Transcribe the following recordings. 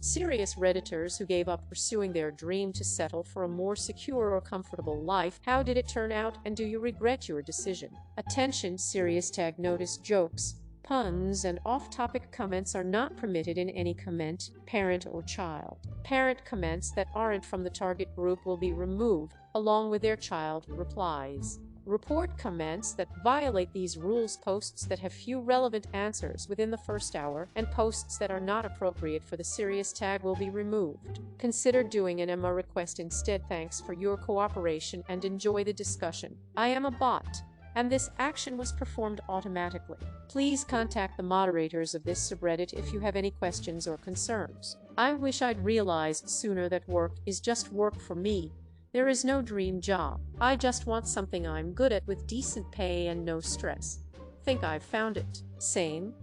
Serious Redditors who gave up pursuing their dream to settle for a more secure or comfortable life. How did it turn out, and do you regret your decision? Attention, serious tag notice: jokes, puns, and off-topic comments are not permitted in any comment, parent or child. Parent comments that aren't from the target group will be removed, along with their child replies. Report comments that violate these rules: posts that have few relevant answers within the first hour, and posts that are not appropriate for the serious tag will be removed. Consider doing an MA request instead. Thanks for your cooperation and enjoy the discussion. I am a bot, and this action was performed automatically. Please contact the moderators of this subreddit if you have any questions or concerns. I wish I'd realized sooner that work is just work for me. There is no dream job. I just want something I'm good at with decent pay and no stress. Think I've found it. Same.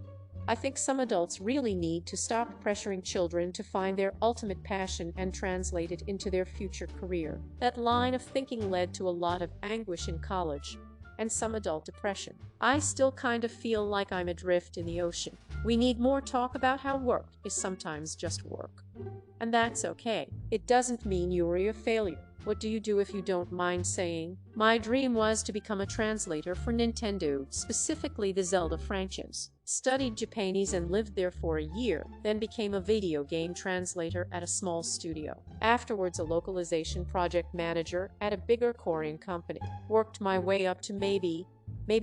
I think some adults really need to stop pressuring children to find their ultimate passion and translate it into their future career. That line of thinking led to a lot of anguish in college and some adult depression. I still kind of feel like I'm adrift in the ocean. We need more talk about how work is sometimes just work. And that's okay. It doesn't mean you're a failure. What do you do if you don't mind saying? My dream was to become a translator for Nintendo, specifically the Zelda franchise. Studied Japanese and lived there for a year, then became a video game translator at a small studio. Afterwards, a localization project manager at a bigger Korean company. Worked my way up to maybe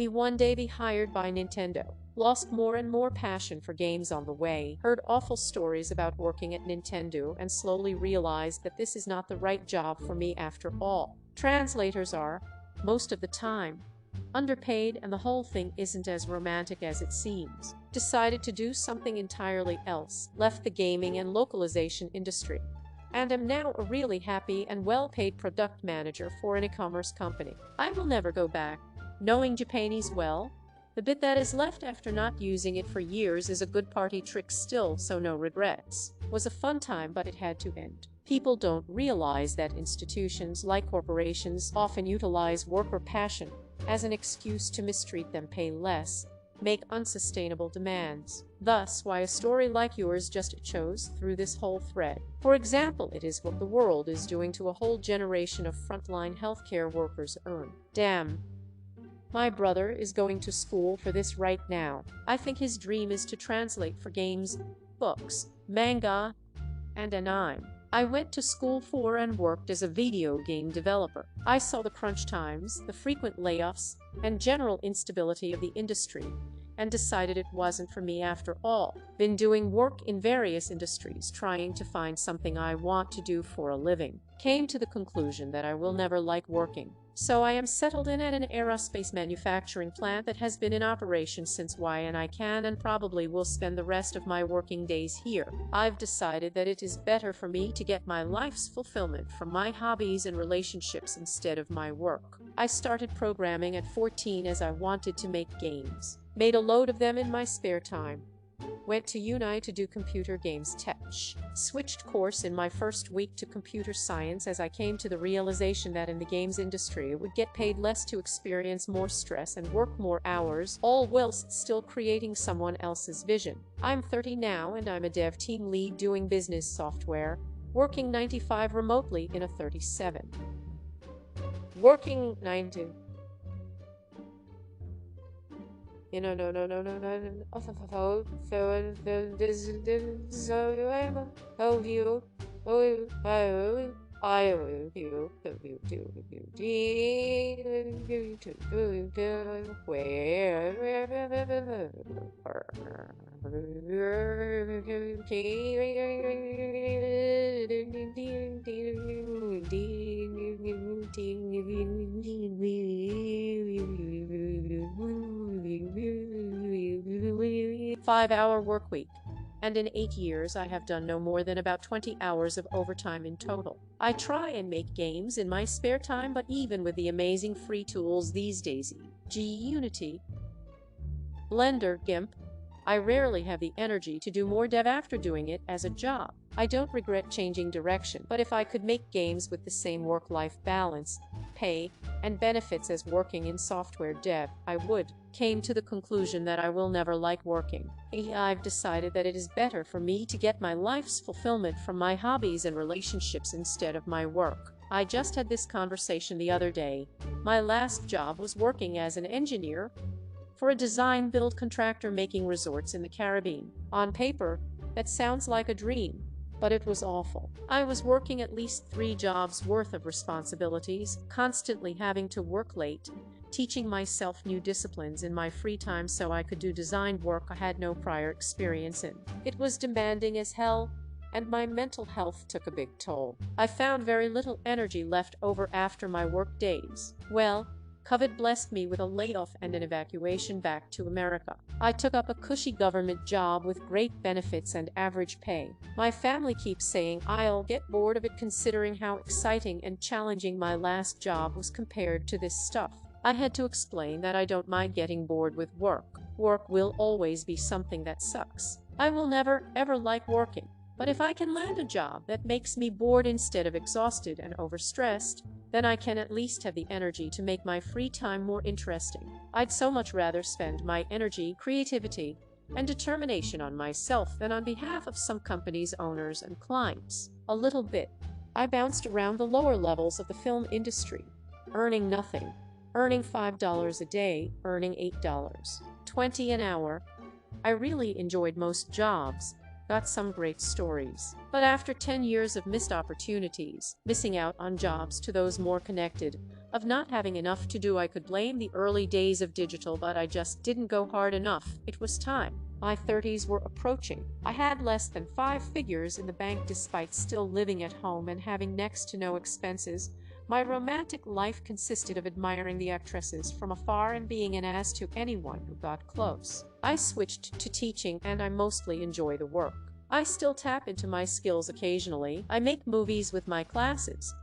one day be hired by Nintendo. Lost more and more passion for games on the way, heard awful stories about working at Nintendo, and slowly realized that this is not the right job for me after all. Translators are, most of the time, underpaid, and the whole thing isn't as romantic as it seems. Decided to do something entirely else, left the gaming and localization industry, and am now a really happy and well-paid product manager for an e-commerce company. I will never go back. Knowing Japanese well, the bit that is left after not using it for years is a good party trick still, so no regrets. Was a fun time, but it had to end. People don't realize that institutions like corporations often utilize worker passion as an excuse to mistreat them, pay less, make unsustainable demands. Thus, why a story like yours just shows through this whole thread. For example, it is what the world is doing to a whole generation of frontline healthcare workers. Damn. My brother is going to school for this right now. I think his dream is to translate for games, books, manga, and anime. I went to school for and worked as a video game developer. I saw the crunch times, the frequent layoffs, and general instability of the industry, and decided it wasn't for me after all. Been doing work in various industries, trying to find something I want to do for a living. Came to the conclusion that I will never like working. So I am settled in at an aerospace manufacturing plant that has been in operation since when I can and probably will spend the rest of my working days here. I've decided that it is better for me to get my life's fulfillment from my hobbies and relationships instead of my work. I started programming at 14 as I wanted to make games. Made a load of them in my spare time. Went to uni to do computer games tech. Switched course in my first week to computer science as I came to the realization that in the games industry it would get paid less to experience more stress and work more hours, all whilst still creating someone else's vision. I'm 30 now and I'm a dev team lead doing business software, working 9-to-5 remotely in a 37. Working 9 to Five-hour work week, and in 8 years I have done no more than about 20 hours of overtime in total. I try and make games in my spare time, but even with the amazing free tools these days, e.g. Unity, Blender, GIMP, I rarely have the energy to do more dev after doing it as a job. I don't regret changing direction, but if I could make games with the same work-life balance, pay, and benefits as working in software dev, I would. Came to the conclusion that I will never like working. I've decided that it is better for me to get my life's fulfillment from my hobbies and relationships instead of my work. I just had this conversation the other day. My last job was working as an engineer for a design-build contractor making resorts in the Caribbean. On paper, that sounds like a dream, but it was awful. I was working at least 3 jobs worth of responsibilities, constantly having to work late, teaching myself new disciplines in my free time so I could do design work I had no prior experience in. It was demanding as hell, and my mental health took a big toll. I found very little energy left over after my work days. Well, COVID blessed me with a layoff and an evacuation back to America. I took up a cushy government job with great benefits and average pay. My family keeps saying I'll get bored of it considering how exciting and challenging my last job was compared to this stuff. I had to explain that I don't mind getting bored with work. Work will always be something that sucks. I will never, ever like working. But if I can land a job that makes me bored instead of exhausted and overstressed, then I can at least have the energy to make my free time more interesting. I'd so much rather spend my energy, creativity, and determination on myself than on behalf of some companies' owners and clients. A little bit. I bounced around the lower levels of the film industry, earning nothing, earning $5 a day, earning $8.20 an hour. I really enjoyed most jobs. Got some great stories. But after 10 years of missed opportunities, missing out on jobs to those more connected, of not having enough to do, I could blame the early days of digital, but I just didn't go hard enough. It was time. My 30s were approaching. I had less than 5 figures in the bank despite still living at home and having next to no expenses. My romantic life consisted of admiring the actresses from afar and being an ass to anyone who got close. I switched to teaching and I mostly enjoy the work. I still tap into my skills occasionally. I make movies with my classes.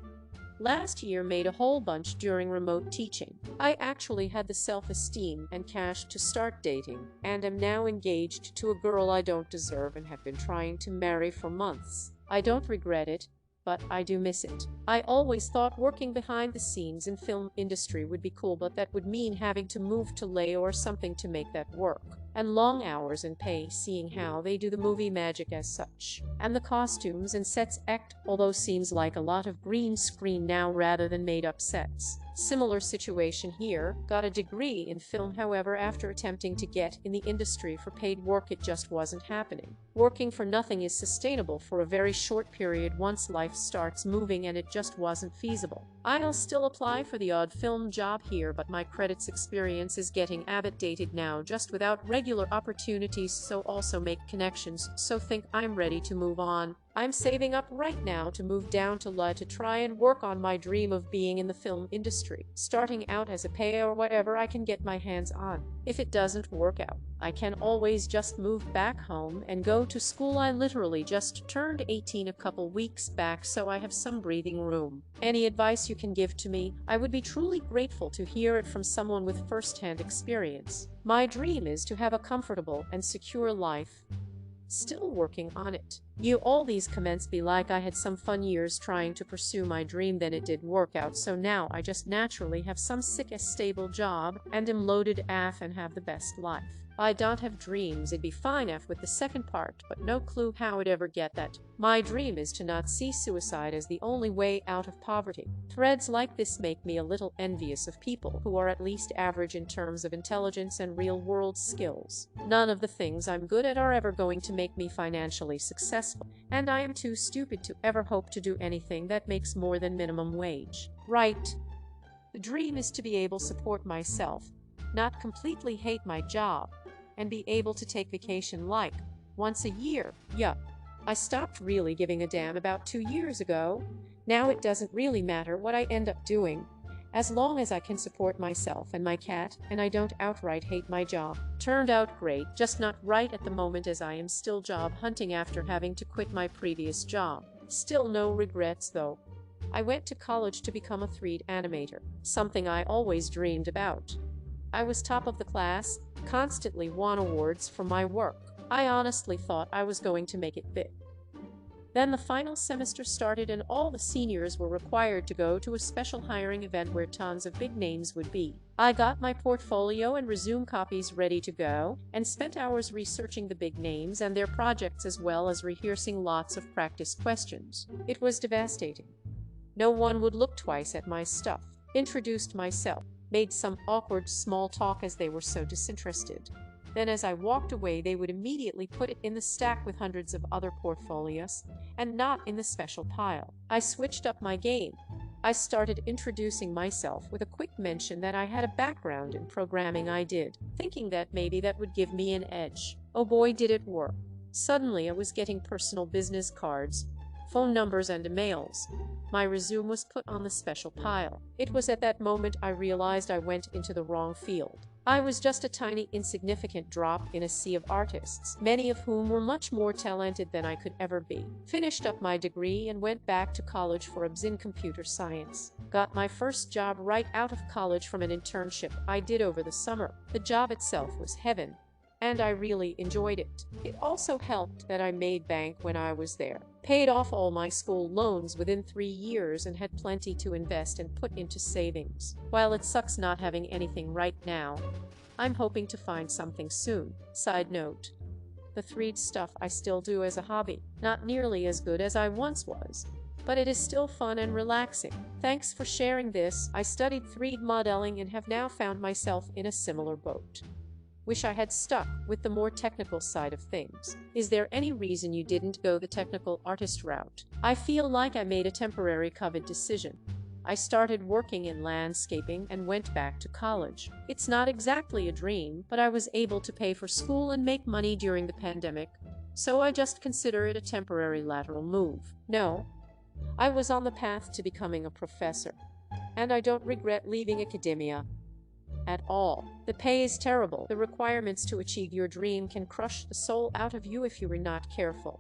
Last year made a whole bunch during remote teaching. I actually had the self-esteem and cash to start dating, and am now engaged to a girl I don't deserve and have been trying to marry for months. I don't regret it, but I do miss it. I always thought working behind the scenes in film industry would be cool, but that would mean having to move to LA or something to make that work. And long hours and pay, seeing how they do the movie magic as such. And the costumes and sets act, although seems like a lot of green screen now rather than made up sets. Similar situation here. Got a degree in film, however, after attempting to get in the industry for paid work, it just wasn't happening. Working for nothing is sustainable for a very short period once life starts moving, and it just wasn't feasible. I'll still apply for the odd film job here, but my credits experience is getting outdated now, just without regular opportunities, so also make connections, so think I'm ready to move on. I'm saving up right now to move down to LA to try and work on my dream of being in the film industry, starting out as a pay or whatever I can get my hands on. If it doesn't work out, I can always just move back home and go to school. I literally just turned 18 a couple weeks back, so I have some breathing room. Any advice you can give to me, I would be truly grateful to hear it from someone with first-hand experience. My dream is to have a comfortable and secure life. Still working on it. All these comments be like I had some fun years trying to pursue my dream, then it did work out, so now I just naturally have some sick-ass stable job and am loaded af and have the best life. I don't have dreams, it'd be fine af with the second part, but no clue how I'd ever get that. My dream is to not see suicide as the only way out of poverty. Threads like this make me a little envious of people who are at least average in terms of intelligence and real-world skills. None of the things I'm good at are ever going to make me financially successful, and I am too stupid to ever hope to do anything that makes more than minimum wage. Right. The dream is to be able to support myself, not completely hate my job, and be able to take vacation like once a year. Yup. I stopped really giving a damn about 2 years ago. Now it doesn't really matter what I end up doing, as long as I can support myself and my cat, and I don't outright hate my job. Turned out great, just not right at the moment, as I am still job hunting after having to quit my previous job. Still no regrets though. I went to college to become a 3D animator, something I always dreamed about. I was top of the class, constantly won awards for my work. I honestly thought I was going to make it big. Then the final semester started and all the seniors were required to go to a special hiring event where tons of big names would be. I got my portfolio and resume copies ready to go and spent hours researching the big names and their projects as well as rehearsing lots of practice questions. It was devastating. No one would look twice at my stuff. Introduced myself, made some awkward small talk as they were so disinterested. Then as I walked away, they would immediately put it in the stack with hundreds of other portfolios, and not in the special pile. I switched up my game. I started introducing myself with a quick mention that I had a background in programming I did, thinking that maybe that would give me an edge. Oh boy, did it work. Suddenly I was getting personal business cards, phone numbers and emails. My resume was put on the special pile. It was at that moment I realized I went into the wrong field. I was just a tiny, insignificant drop in a sea of artists, many of whom were much more talented than I could ever be. Finished up my degree and went back to college for a BS in computer science. Got my first job right out of college from an internship I did over the summer. The job itself was heaven, and I really enjoyed it. It also helped that I made bank when I was there. Paid off all my school loans within 3 years and had plenty to invest and put into savings. While it sucks not having anything right now, I'm hoping to find something soon. Side note: the RedditnStuff I still do as a hobby. Not nearly as good as I once was, but it is still fun and relaxing. Thanks for sharing this. I studied 3D modeling and have now found myself in a similar boat. Wish I had stuck with the more technical side of things. Is there any reason you didn't go the technical artist route? I feel like I made a temporary COVID decision. I started working in landscaping and went back to college. It's not exactly a dream, but I was able to pay for school and make money during the pandemic, so I just consider it a temporary lateral move. No, I was on the path to becoming a professor, and I don't regret leaving academia at all. The pay is terrible. The requirements to achieve your dream can crush the soul out of you if you are not careful,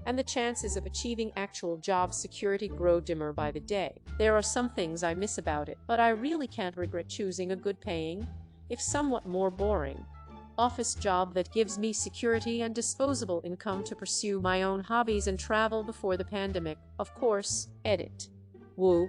and the chances of achieving actual job security grow dimmer by the day. There are some things I miss about it, but I really can't regret choosing a good paying, if somewhat more boring, office job that gives me security and disposable income to pursue my own hobbies and travel before the pandemic. Of course, edit. Woo.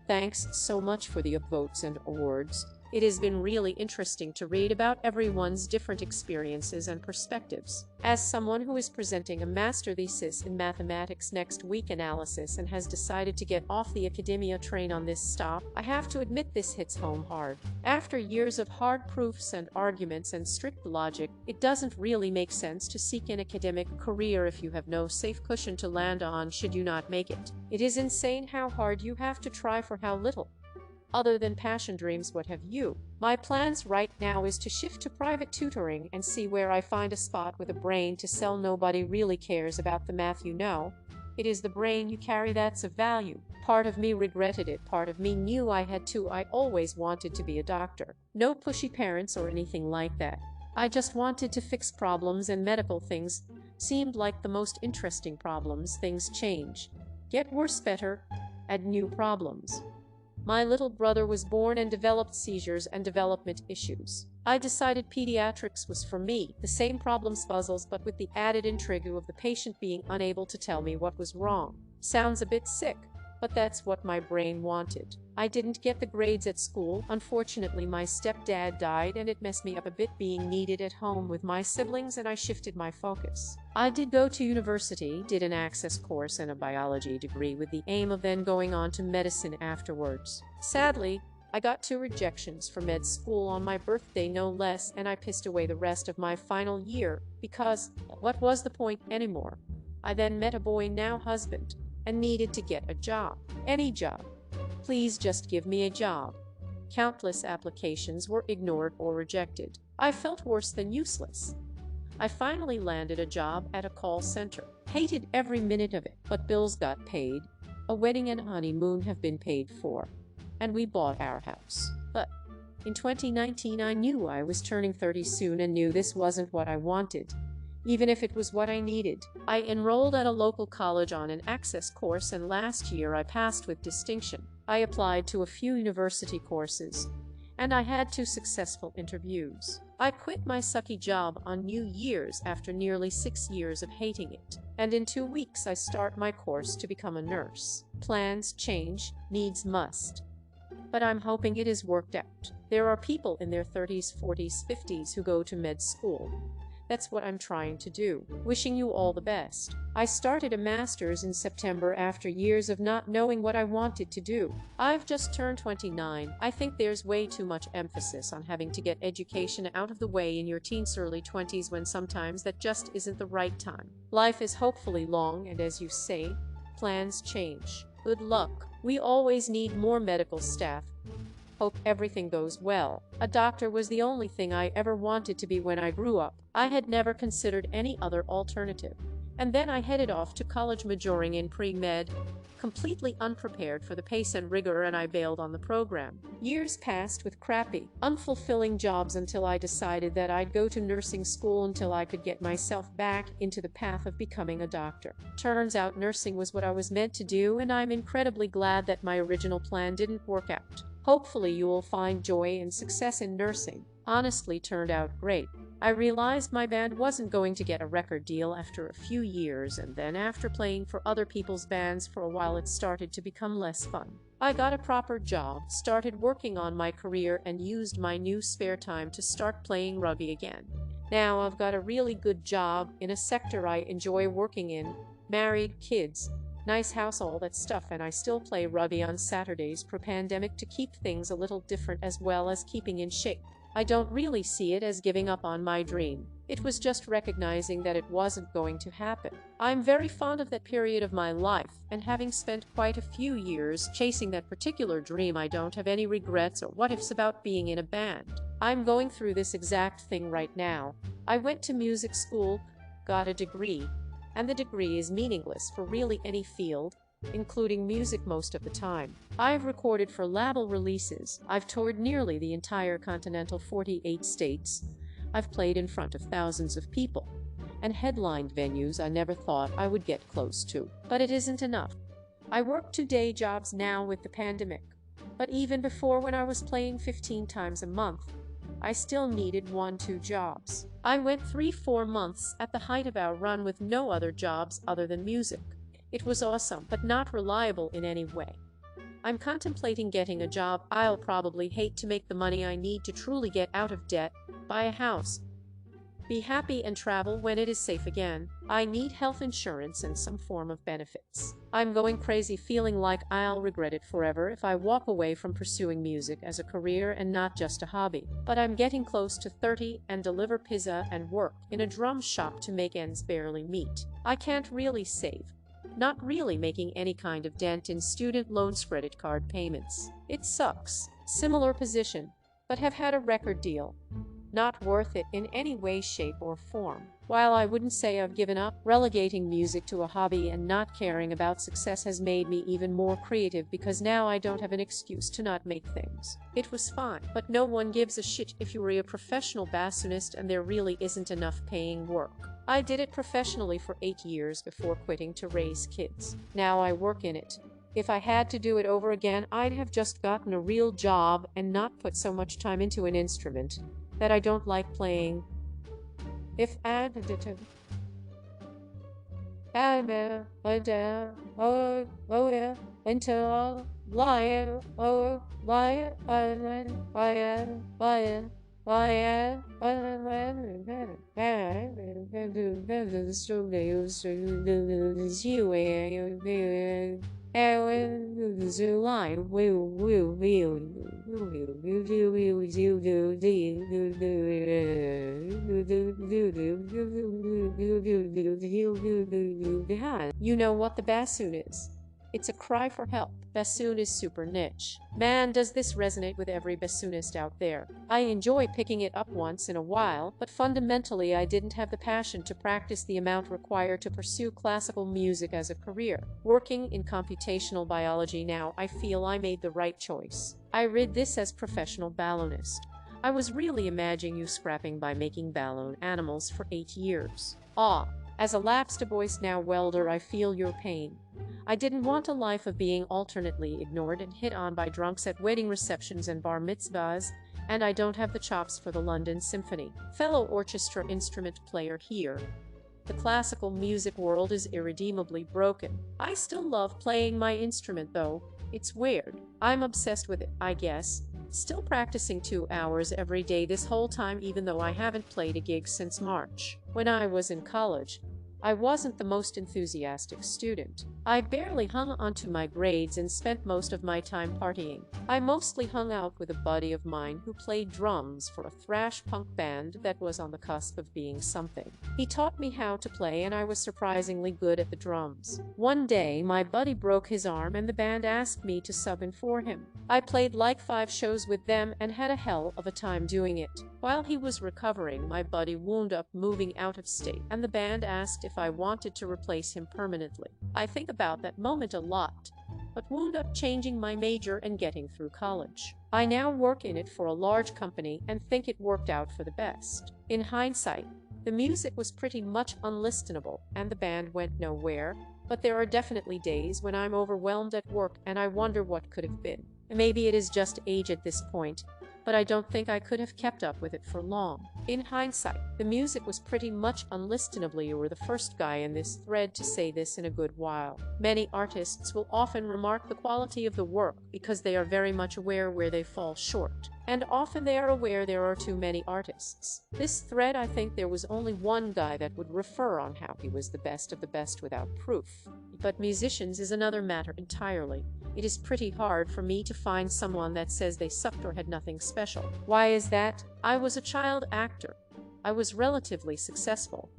Thanks so much for the upvotes and awards. It has been really interesting to read about everyone's different experiences and perspectives. As someone who is presenting a master thesis in mathematics next week analysis and has decided to get off the academia train on this stop, I have to admit this hits home hard. After years of hard proofs and arguments and strict logic, it doesn't really make sense to seek an academic career if you have no safe cushion to land on should you not make it. It is insane how hard you have to try for how little. Other than passion dreams, what have you? My plans right now is to shift to private tutoring and see where I find a spot with a brain to sell. Nobody really cares about the math, you know. It is the brain you carry that's of value. Part of me regretted it, part of me knew I had to. I always wanted to be a doctor. No pushy parents or anything like that. I just wanted to fix problems, and medical things seemed like the most interesting problems. Things change, get worse, better, add new problems. My little brother was born and developed seizures and development issues. I decided pediatrics was for me. The same problems, puzzles, but with the added intrigue of the patient being unable to tell me what was wrong. Sounds a bit sick, but that's what my brain wanted. I didn't get the grades at school. Unfortunately, my stepdad died and it messed me up a bit being needed at home with my siblings, and I shifted my focus. I did go to university, did an access course and a biology degree with the aim of then going on to medicine afterwards. Sadly, I got 2 rejections for med school on my birthday, no less, and I pissed away the rest of my final year because what was the point anymore? I then met a boy, now husband, and needed to get a job. Any job. Please just give me a job. Countless applications were ignored or rejected. I felt worse than useless. I finally landed a job at a call center. Hated every minute of it, but bills got paid. A wedding and honeymoon have been paid for, and we bought our house. But in 2019, I knew I was turning 30 soon and knew this wasn't what I wanted, even if it was what I needed. I enrolled at a local college on an access course, and last year I passed with distinction. I applied to a few university courses, and I had 2 successful interviews. I quit my sucky job on New Year's after nearly 6 years of hating it, and in 2 weeks I start my course to become a nurse. Plans change, needs must. But I'm hoping it is worked out. There are people in their 30s, 40s, 50s who go to med school. That's what I'm trying to do. Wishing you all the best. I started a master's in September after years of not knowing what I wanted to do. I've just turned 29. I think there's way too much emphasis on having to get education out of the way in your teens, early 20s, when sometimes that just isn't the right time. Life is hopefully long, and as you say, plans change. Good luck. We always need more medical staff. Hope everything goes well. A doctor was the only thing I ever wanted to be when I grew up. I had never considered any other alternative. And then I headed off to college majoring in pre-med, completely unprepared for the pace and rigor, and I bailed on the program. Years passed with crappy, unfulfilling jobs until I decided that I'd go to nursing school until I could get myself back into the path of becoming a doctor. Turns out nursing was what I was meant to do, and I'm incredibly glad that my original plan didn't work out. Hopefully you will find joy and success in nursing. Honestly, turned out great. I realized my band wasn't going to get a record deal after a few years, and then after playing for other people's bands for a while, it started to become less fun. I got a proper job, started working on my career, and used my new spare time to start playing rugby again. Now I've got a really good job in a sector I enjoy working in, married, kids, nice house, all that stuff, and I still play rugby on Saturdays pre-pandemic to keep things a little different as well as keeping in shape. I don't really see it as giving up on my dream. It was just recognizing that it wasn't going to happen. I'm very fond of that period of my life, and having spent quite a few years chasing that particular dream, I don't have any regrets or what-ifs about being in a band. I'm going through this exact thing right now. I went to music school, got a degree, and the degree is meaningless for really any field, including music most of the time. I've recorded for label releases, I've toured nearly the entire continental 48 states, I've played in front of thousands of people, and headlined venues I never thought I would get close to. But it isn't enough. I work 2 day jobs now with the pandemic, but even before, when I was playing 15 times a month, I still needed 1-2 jobs. I went 3-4 months at the height of our run with no other jobs other than music. It was awesome, but not reliable in any way. I'm contemplating getting a job I'll probably hate to make the money I need to truly get out of debt, buy a house, be happy, and travel when it is safe again. I need health insurance and some form of benefits. I'm going crazy, feeling like I'll regret it forever if I walk away from pursuing music as a career and not just a hobby. But I'm getting close to 30 and deliver pizza and work in a drum shop to make ends barely meet. I can't really save. Not really making any kind of dent in student loans, credit card payments. It sucks. Similar position, but have had a record deal. Not worth it in any way, shape, or form. While I wouldn't say I've given up, relegating music to a hobby and not caring about success has made me even more creative, because now I don't have an excuse to not make things. It was fine, but no one gives a shit if you're a professional bassoonist and there really isn't enough paying work. I did it professionally for 8 years before quitting to raise kids. Now I work in it. If I had to do it over again, I'd have just gotten a real job and not put so much time into an instrument that I don't like playing. If until you know what the bassoon is? It's a cry for help. Bassoon is super niche. Man, does this resonate with every bassoonist out there. I enjoy picking it up once in a while, but fundamentally I didn't have the passion to practice the amount required to pursue classical music as a career. Working in computational biology now, I feel I made the right choice. I read this as professional balloonist. I was really imagining you scrapping by making balloon animals for 8 years. As a lapsed Boy Scout welder, I feel your pain. I didn't want a life of being alternately ignored and hit on by drunks at wedding receptions and bar mitzvahs, and I don't have the chops for the London Symphony. Fellow orchestra instrument player here. The classical music world is irredeemably broken. I still love playing my instrument though. It's weird. I'm obsessed with it, I guess. Still practicing 2 hours every day this whole time even though I haven't played a gig since March. When I was in college, I wasn't the most enthusiastic student. I barely hung onto my grades and spent most of my time partying. I mostly hung out with a buddy of mine who played drums for a thrash punk band that was on the cusp of being something. He taught me how to play and I was surprisingly good at the drums. One day, my buddy broke his arm and the band asked me to sub in for him. I played like 5 shows with them and had a hell of a time doing it. While he was recovering, my buddy wound up moving out of state and the band asked if I wanted to replace him permanently. I think about that moment a lot, but wound up changing my major and getting through college. I now work in it for a large company and think it worked out for the best. In hindsight, the music was pretty much unlistenable and the band went nowhere, but there are definitely days when I'm overwhelmed at work and I wonder what could have been. Maybe it is just age at this point, but I don't think I could have kept up with it for long. In hindsight, the music was pretty much unlistenably. You were the first guy in this thread to say this in a good while. Many artists will often remark the quality of the work because they are very much aware where they fall short. And often they are aware there are too many artists. This thread, I think there was only one guy that would refer on how he was the best of the best without proof. But musicians is another matter entirely. It is pretty hard for me to find someone that says they sucked or had nothing special. Why is that? I was a child actor. I was relatively successful.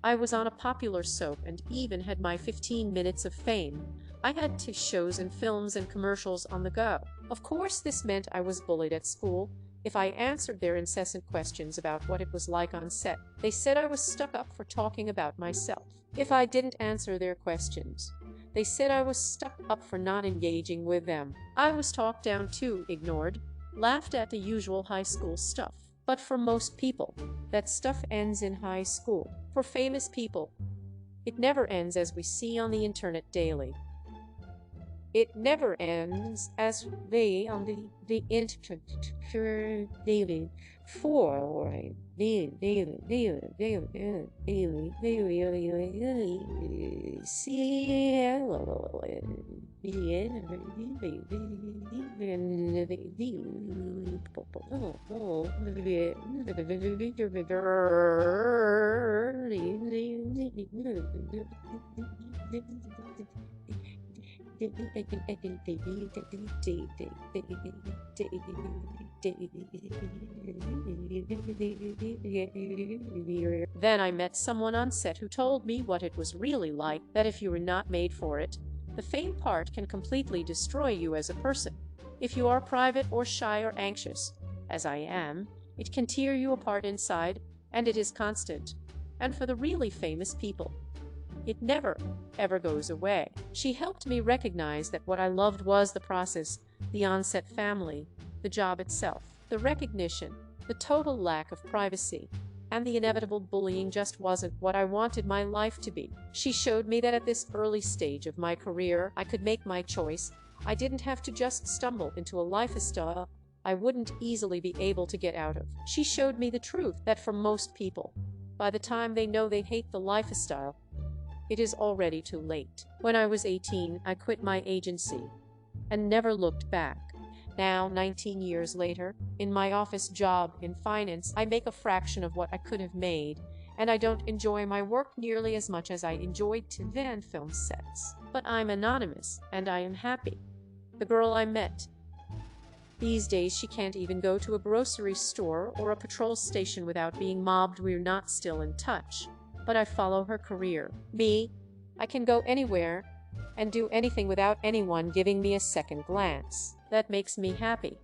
I was on a popular soap and even had my 15 minutes of fame. I had 2 shows and films and commercials on the go. Of course, this meant I was bullied at school. If I answered their incessant questions about what it was like on set, they said I was stuck up for talking about myself. If I didn't answer their questions, they said I was stuck up for not engaging with them. I was talked down to, ignored, laughed at, the usual high school stuff. But for most people, that stuff ends in high school. For famous people, it never ends, as we see on the internet daily. It never ends as they on the internet daily for Then I met someone on set who told me what it was really like, that if you were not made for it, the fame part can completely destroy you as a person. If you are private or shy or anxious, as I am, it can tear you apart inside, and it is constant. And for the really famous people, it never, ever goes away. She helped me recognize that what I loved was the process, the on-set family, the job itself. The recognition, the total lack of privacy, and the inevitable bullying just wasn't what I wanted my life to be. She showed me that at this early stage of my career, I could make my choice. I didn't have to just stumble into a lifestyle I wouldn't easily be able to get out of. She showed me the truth that for most people, by the time they know they hate the lifestyle, it is already too late. When I was 18, I quit my agency and never looked back. Now, 19 years later, in my office job in finance, I make a fraction of what I could have made, and I don't enjoy my work nearly as much as I enjoyed to then film sets. But I'm anonymous, and I am happy. The girl I met. These days, she can't even go to a grocery store or a patrol station without being mobbed. We're not still in touch, but I follow her career. Me, I can go anywhere and do anything without anyone giving me a second glance. That makes me happy.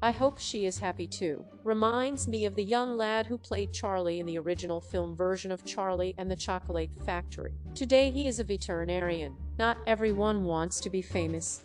I hope she is happy too. Reminds me of the young lad who played Charlie in the original film version of Charlie and the Chocolate Factory. Today he is a veterinarian. Not everyone wants to be famous.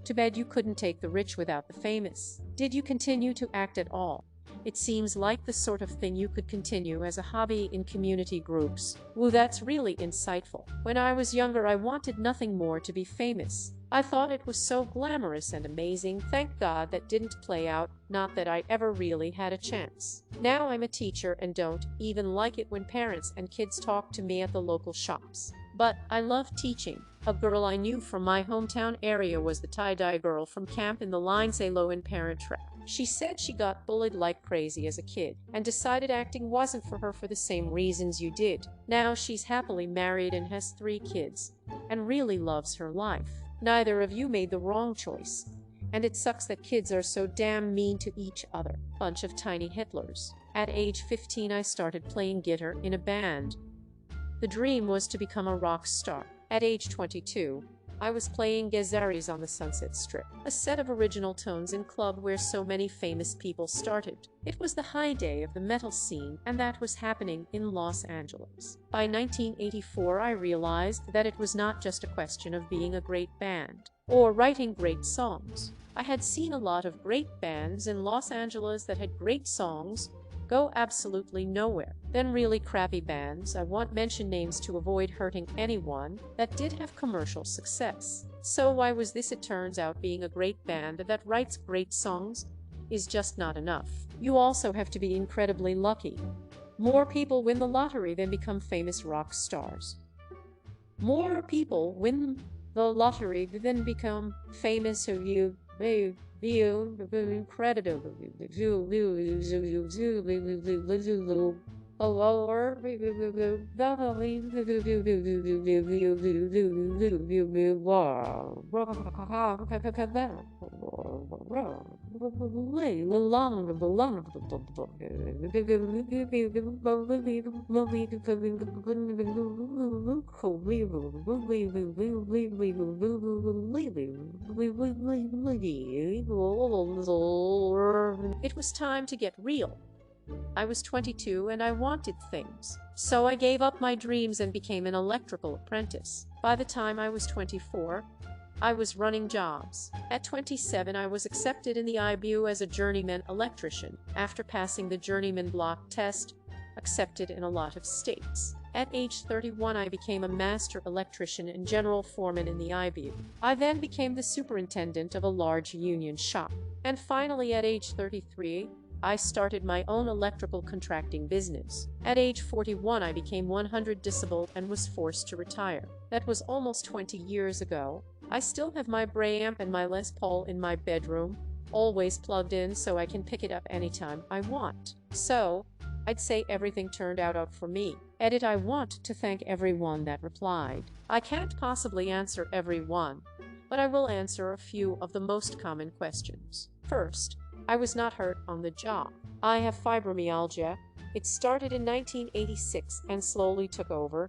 Too bad you couldn't take the rich without the famous. Did you continue to act at all? It seems like the sort of thing you could continue as a hobby in community groups. Woo, that's really insightful. When I was younger, I wanted nothing more to be famous. I thought it was so glamorous and amazing. Thank God that didn't play out, not that I ever really had a chance. Now I'm a teacher and don't even like it when parents and kids talk to me at the local shops. But I love teaching. A girl I knew from my hometown area was the tie-dye girl from camp in the Lines Alo in Parent Trap. She said she got bullied like crazy as a kid and decided acting wasn't for her for the same reasons you did. Now she's happily married and has 3 kids and really loves her life. Neither of you made the wrong choice. And it sucks that kids are so damn mean to each other. Bunch of tiny Hitlers. At age 15, I started playing guitar in a band. The dream was to become a rock star. At age 22, I was playing Gezaris on the Sunset Strip, a set of original tones in club where so many famous people started. It was the high day of the metal scene, and that was happening in Los Angeles. By 1984, I realized that it was not just a question of being a great band or writing great songs. I had seen a lot of great bands in Los Angeles that had great songs go absolutely nowhere. Then really crappy bands, I won't mention names to avoid hurting anyone, that did have commercial success. So why was this? It turns out being a great band that writes great songs is just not enough. You also have to be incredibly lucky. More people win the lottery than become famous rock stars. More people win the lottery than become famous, so you incredible. It was time to get real. I was 22 and I wanted things. So I gave up my dreams and became an electrical apprentice. By the time I was 24, I was running jobs. At 27, I was accepted in the IBU as a journeyman electrician. After passing the journeyman block test, accepted in a lot of states. At age 31, I became a master electrician and general foreman in the IBU. I then became the superintendent of a large union shop. And finally, at age 33, I started my own electrical contracting business. At age 41, I became 100 disabled and was forced to retire. That was almost 20 years ago. I still have my Bray amp and my Les Paul in my bedroom, always plugged in so I can pick it up anytime I want. So, I'd say everything turned out for me. Edit. I want to thank everyone that replied. I can't possibly answer every one, but I will answer a few of the most common questions. First, I was not hurt on the job. I have fibromyalgia. It started in 1986 and slowly took over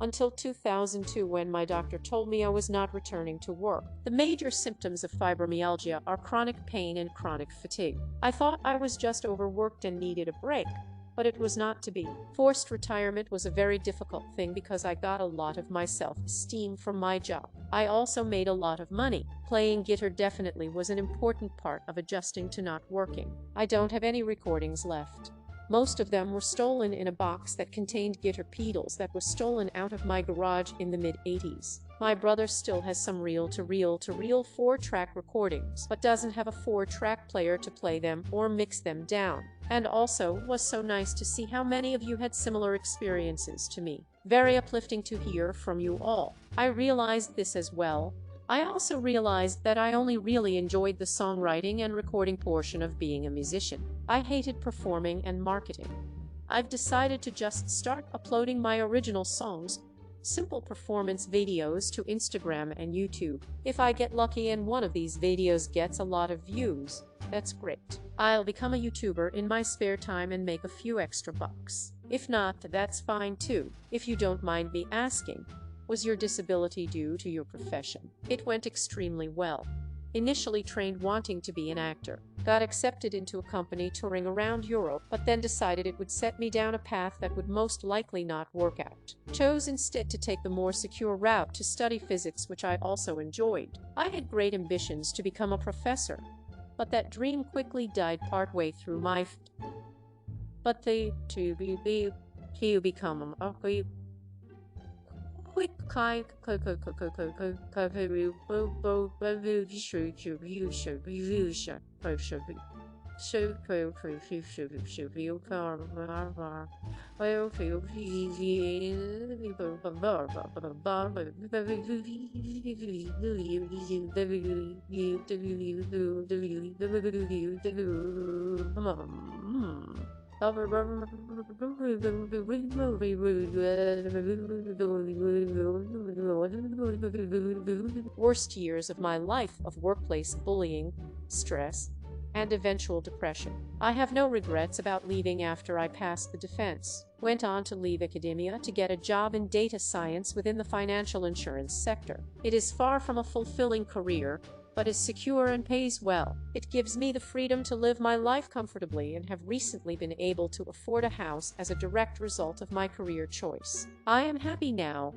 until 2002 when my doctor told me I was not returning to work. The major symptoms of fibromyalgia are chronic pain and chronic fatigue. I thought I was just overworked and needed a break, but it was not to be. Forced retirement was a very difficult thing because I got a lot of my self-esteem from my job. I also made a lot of money. Playing guitar definitely was an important part of adjusting to not working. I don't have any recordings left. Most of them were stolen in a box that contained guitar pedals that was stolen out of my garage in the mid-80s. My brother still has some reel-to-reel 4-track recordings, but doesn't have a 4-track player to play them or mix them down. And also, was so nice to see how many of you had similar experiences to me. Very uplifting to hear from you all. I realized this as well. I also realized that I only really enjoyed the songwriting and recording portion of being a musician. I hated performing and marketing. I've decided to just start uploading my original songs, simple performance videos, to Instagram and YouTube. If I get lucky and one of these videos gets a lot of views, that's great. I'll become a YouTuber in my spare time and make a few extra bucks. If not, that's fine too. If you don't mind me asking, was your disability due to your profession? It went extremely well. Initially trained wanting to be an actor, got accepted into a company touring around Europe, but then decided it would set me down a path that would most likely not work out. Chose instead to take the more secure route to study physics, which I also enjoyed. I had great ambitions to become a professor, But that dream quickly died partway through my but the to be he become a quick kind worst years of my life of workplace bullying, stress, and eventual depression. I have no regrets about leaving after I passed the defense. Went on to leave academia to get a job in data science within the financial insurance sector. It is far from a fulfilling career, but is secure and pays well. It gives me the freedom to live my life comfortably and have recently been able to afford a house as a direct result of my career choice. I am happy now.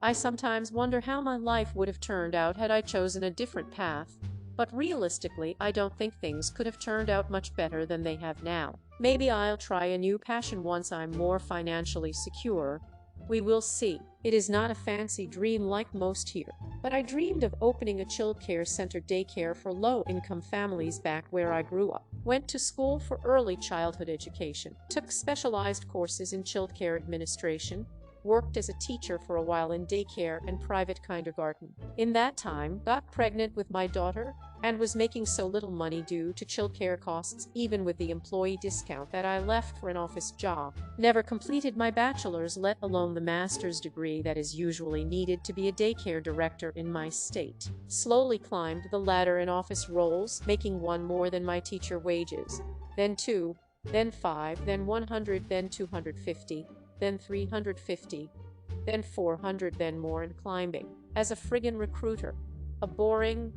I sometimes wonder how my life would have turned out had I chosen a different path, but realistically, I don't think things could have turned out much better than they have now. Maybe I'll try a new passion once I'm more financially secure. We will see. It is not a fancy dream like most here, but I dreamed of opening a childcare center daycare for low-income families back where I grew up. Went to school for early childhood education, took specialized courses in childcare administration, worked as a teacher for a while in daycare and private kindergarten. In that time, got pregnant with my daughter and was making so little money due to childcare costs even with the employee discount that I left for an office job. Never completed my bachelor's, let alone the master's degree that is usually needed to be a daycare director in my state. Slowly climbed the ladder in office roles, making one more than my teacher wages, then 2, then 5, then 100, then 250, then 350, then 400, then more, and climbing. As a friggin' recruiter, a boring,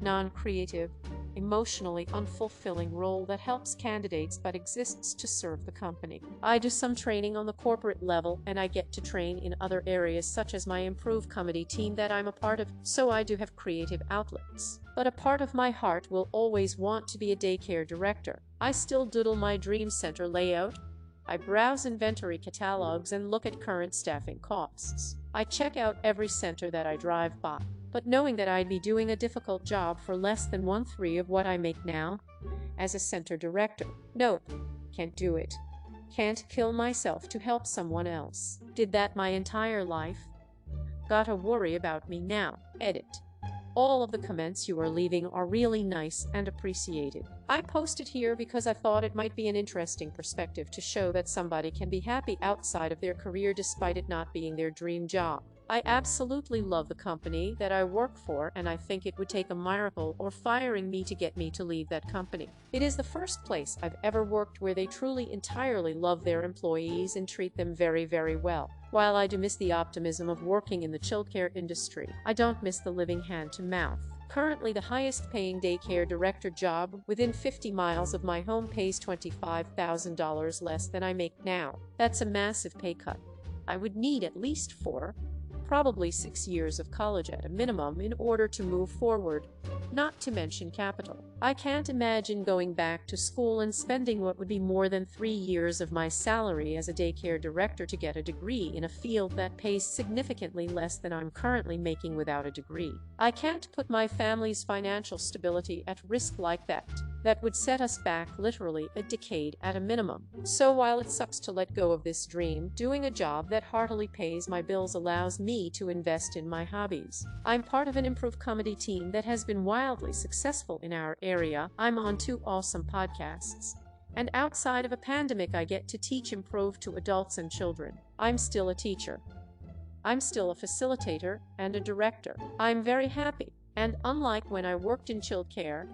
non-creative, emotionally unfulfilling role that helps candidates but exists to serve the company. I do some training on the corporate level and I get to train in other areas such as my Improve comedy team that I'm a part of, so I do have creative outlets. But a part of my heart will always want to be a daycare director. I still doodle my dream center layout. I browse inventory catalogs and look at current staffing costs. I check out every center that I drive by. But knowing that I'd be doing a difficult job for less than 1/3 of what I make now as a center director. Nope, can't do it. Can't kill myself to help someone else. Did that my entire life. Gotta worry about me now. Edit. All of the comments you are leaving are really nice and appreciated. I posted here because I thought it might be an interesting perspective to show that somebody can be happy outside of their career despite it not being their dream job. I absolutely love the company that I work for, and I think it would take a miracle or firing me to get me to leave that company. It is the first place I've ever worked where they truly entirely love their employees and treat them very, very well. While I do miss the optimism of working in the childcare industry, I don't miss the living hand to mouth. Currently, the highest paying daycare director job within 50 miles of my home pays $25,000 less than I make now. That's a massive pay cut. I would need at least 4, probably 6 years of college at a minimum in order to move forward, not to mention capital. I can't imagine going back to school and spending what would be more than 3 years of my salary as a daycare director to get a degree in a field that pays significantly less than I'm currently making without a degree. I can't put my family's financial stability at risk like that. That would set us back literally a decade at a minimum. So while it sucks to let go of this dream, doing a job that heartily pays my bills allows me to invest in my hobbies. I'm part of an Improve comedy team that has been wildly successful in our area. I'm on 2 awesome podcasts. And outside of a pandemic, I get to teach improv to adults and children. I'm still a teacher. I'm still a facilitator and a director. I'm very happy. And unlike when I worked in childcare,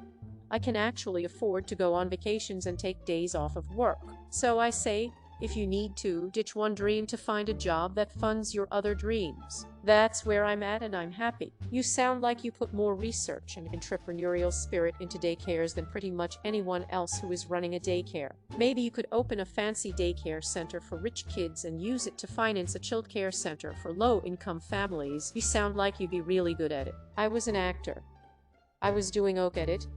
I can actually afford to go on vacations and take days off of work. So I say, if you need to, ditch one dream to find a job that funds your other dreams. That's where I'm at and I'm happy. You sound like you put more research and entrepreneurial spirit into daycares than pretty much anyone else who is running a daycare. Maybe you could open a fancy daycare center for rich kids and use it to finance a childcare center for low-income families. You sound like you'd be really good at it. I was an actor. I was doing Edit.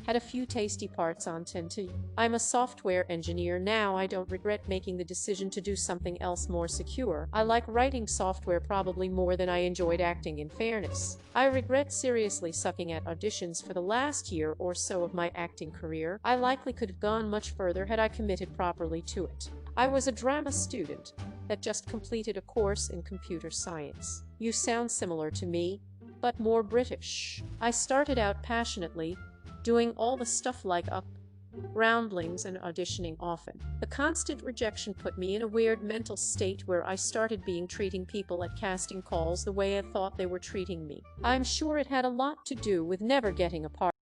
Had a few tasty parts on tinted. I'm a software engineer now. I don't regret making the decision to do something else more secure. I like writing software probably more than I enjoyed acting, in fairness. I regret seriously sucking at auditions for the last year or so of my acting career. I likely could have gone much further had I committed properly to it. I was a drama student that just completed a course in computer science. You sound similar to me, but more British. I started out passionately, doing all the stuff like groundlings and auditioning often. The constant rejection put me in a weird mental state where I started treating people at casting calls the way I thought they were treating me. I'm sure it had a lot to do with never getting a part.